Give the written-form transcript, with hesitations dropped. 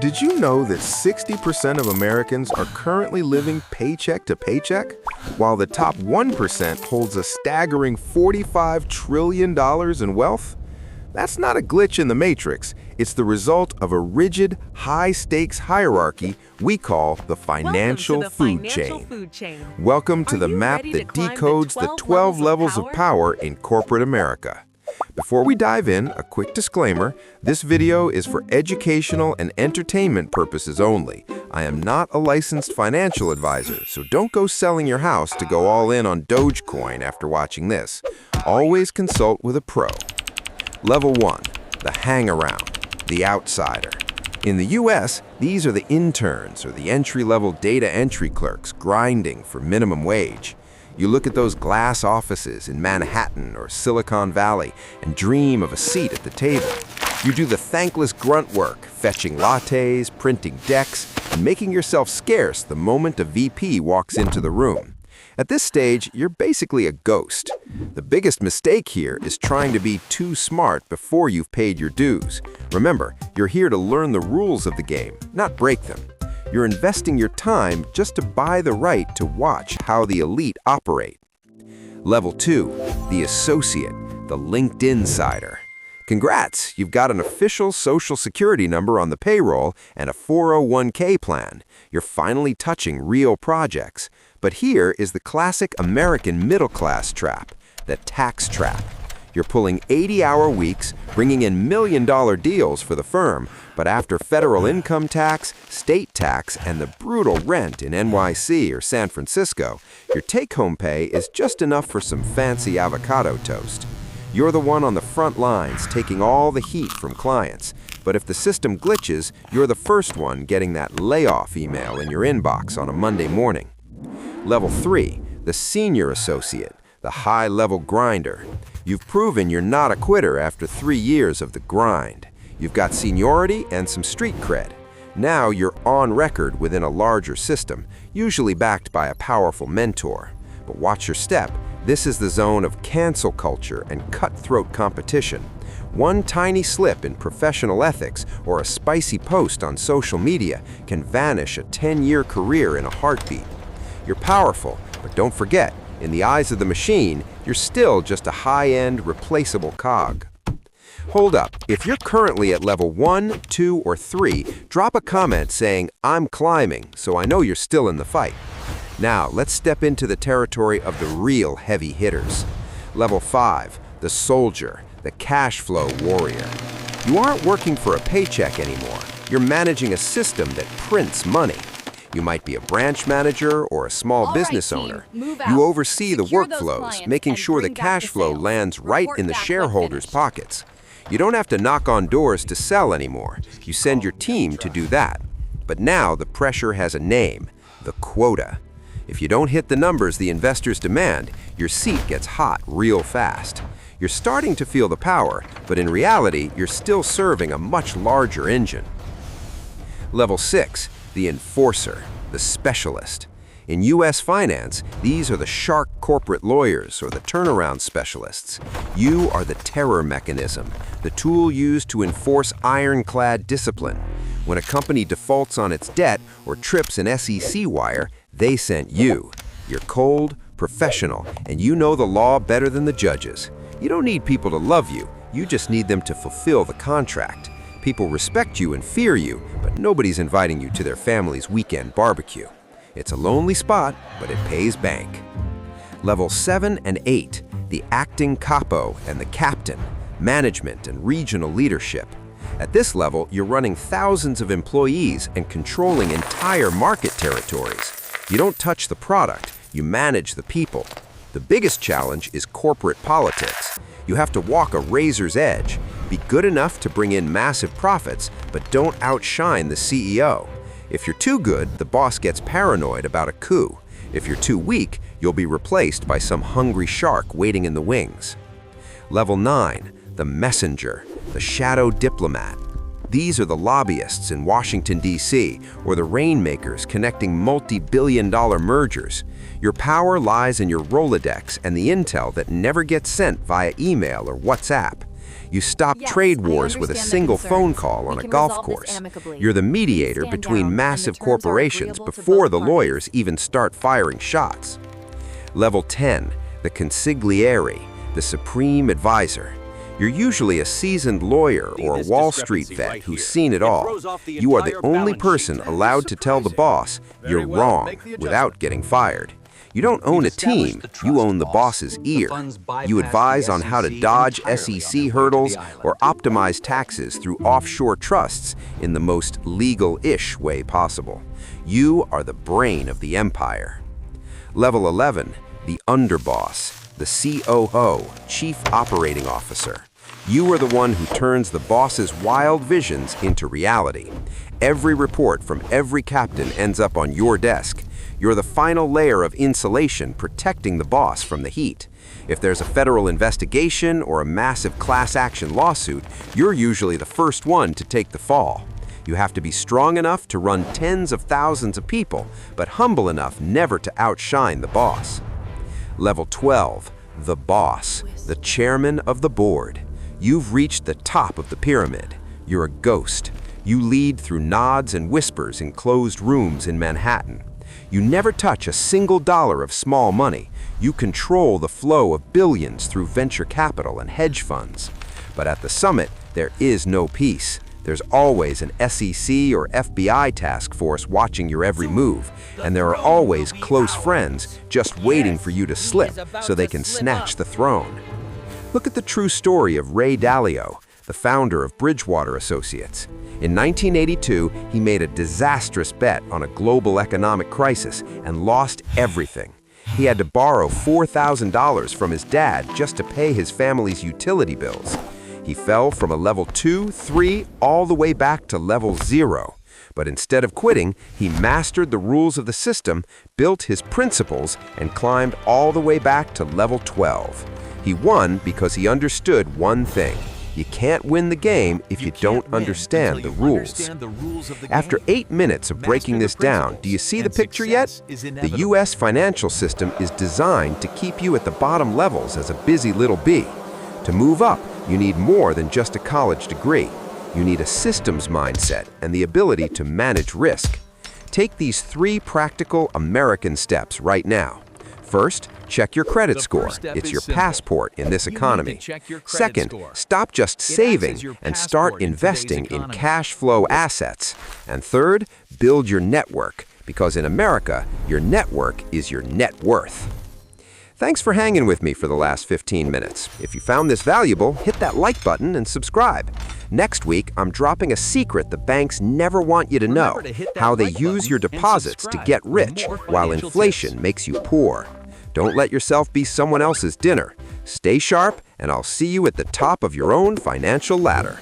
Did you know that 60% of Americans are currently living paycheck to paycheck, while the top 1% holds a staggering $45 trillion in wealth? That's not a glitch in the matrix. It's the result of a rigid, high-stakes hierarchy we call the financial food chain. Welcome to the map that decodes the 12 levels of power in corporate America. Before we dive in, a quick disclaimer: this video is for educational and entertainment purposes only. I am not a licensed financial advisor, so don't go selling your house to go all in on Dogecoin after watching this. Always consult with a pro. Level 1, the Hangaround, the outsider. In the US, these are the interns or the entry-level data entry clerks grinding for minimum wage. You look at those glass offices in Manhattan or Silicon Valley and dream of a seat at the table. You do the thankless grunt work, fetching lattes, printing decks, and making yourself scarce the moment a VP walks into the room. At this stage, you're basically a ghost. The biggest mistake here is trying to be too smart before you've paid your dues. Remember, you're here to learn the rules of the game, not break them. You're investing your time just to buy the right to watch how the elite operate. Level 2, the associate, the LinkedIn insider. Congrats, you've got an official social security number on the payroll and a 401k plan. You're finally touching real projects. But here is the classic American middle-class trap, the tax trap. You're pulling 80-hour weeks, bringing in million-dollar deals for the firm, but after federal income tax, state tax, and the brutal rent in NYC or San Francisco, your take-home pay is just enough for some fancy avocado toast. You're the one on the front lines taking all the heat from clients, but if the system glitches, you're the first one getting that layoff email in your inbox on a Monday morning. Level 3, the senior associate, the high-level grinder. You've proven you're not a quitter after 3 years of the grind. You've got seniority and some street cred. Now you're on record within a larger system, usually backed by a powerful mentor. But watch your step. This is the zone of cancel culture and cutthroat competition. One tiny slip in professional ethics or a spicy post on social media can vanish a 10-year career in a heartbeat. You're powerful, but don't forget, in the eyes of the machine, you're still just a high-end, replaceable cog. Hold up, if you're currently at level 1, 2, or 3, drop a comment saying, "I'm climbing," so I know you're still in the fight. Now, let's step into the territory of the real heavy hitters. Level 5, the soldier, the cash flow warrior. You aren't working for a paycheck anymore. You're managing a system that prints money. You might be a branch manager or a small business owner. You oversee the workflows, making sure the cash flow lands right in the shareholders' pockets. You don't have to knock on doors to sell anymore. You send your team to do that. But now the pressure has a name, the quota. If you don't hit the numbers the investors demand, your seat gets hot real fast. You're starting to feel the power, but in reality, you're still serving a much larger engine. Level 6, the enforcer, the specialist. In U.S. finance, these are the shark corporate lawyers or the turnaround specialists. You are the terror mechanism, the tool used to enforce ironclad discipline. When a company defaults on its debt or trips an SEC wire, they sent you. You're cold, professional, and you know the law better than the judges. You don't need people to love you, you just need them to fulfill the contract. People respect you and fear you, but nobody's inviting you to their family's weekend barbecue. It's a lonely spot, but it pays bank. Level 7 and 8, the acting capo and the captain, management and regional leadership. At this level, you're running thousands of employees and controlling entire market territories. You don't touch the product, you manage the people. The biggest challenge is corporate politics. You have to walk a razor's edge, be good enough to bring in massive profits, but don't outshine the CEO. If you're too good, the boss gets paranoid about a coup. If you're too weak, you'll be replaced by some hungry shark waiting in the wings. Level 9, the messenger, the shadow diplomat. These are the lobbyists in Washington, D.C., or the rainmakers connecting multi-billion-dollar mergers. Your power lies in your Rolodex and the intel that never gets sent via email or WhatsApp. You stop Yes, trade I wars with a understand the single phone concerns. call on We a can golf resolve this course. amicably. You're the mediator Stand between down, and the massive terms are corporations agreeable to before both the parties. lawyers even start firing shots. Level 10, the Consigliere, the supreme advisor. You're usually a seasoned lawyer or a Wall Street vet who's seen it all. You are the only person allowed to tell the boss you're wrong without getting fired. You don't own a team, you own the boss's ear. You advise on how to dodge SEC hurdles or optimize taxes through offshore trusts in the most legal-ish way possible. You are the brain of the empire. Level 11, the Underboss, the COO, Chief Operating Officer. You are the one who turns the boss's wild visions into reality. Every report from every captain ends up on your desk. You're the final layer of insulation protecting the boss from the heat. If there's a federal investigation or a massive class action lawsuit, you're usually the first one to take the fall. You have to be strong enough to run tens of thousands of people, but humble enough never to outshine the boss. Level 12, the boss, the chairman of the board. You've reached the top of the pyramid. You're a ghost. You lead through nods and whispers in closed rooms in Manhattan. You never touch a single dollar of small money. You control the flow of billions through venture capital and hedge funds. But at the summit, there is no peace. There's always an SEC or FBI task force watching your every move, and there are always close friends just waiting for you to slip so they can snatch the throne. Look at the true story of Ray Dalio, the founder of Bridgewater Associates. In 1982, he made a disastrous bet on a global economic crisis and lost everything. He had to borrow $4,000 from his dad just to pay his family's utility bills. He fell from a level 2, 3, all the way back to level 0. But instead of quitting, he mastered the rules of the system, built his principles, and climbed all the way back to level 12. He won because he understood one thing. You can't win the game if you don't understand the rules. After 8 minutes of breaking this down, do you see the picture yet? The U.S. financial system is designed to keep you at the bottom levels as a busy little bee. To move up, you need more than just a college degree. You need a systems mindset and the ability to manage risk. Take these 3 practical American steps right now. First, check your credit score. It's your passport in this economy. Second, stop just saving and start investing in cash flow assets. And third, build your network, because in America, your network is your net worth. Thanks for hanging with me for the last 15 minutes. If you found this valuable, hit that like button and subscribe. Next week, I'm dropping a secret the banks never want you to know, how they use your deposits to get rich while inflation makes you poor. Don't let yourself be someone else's dinner. Stay sharp, and I'll see you at the top of your own financial ladder.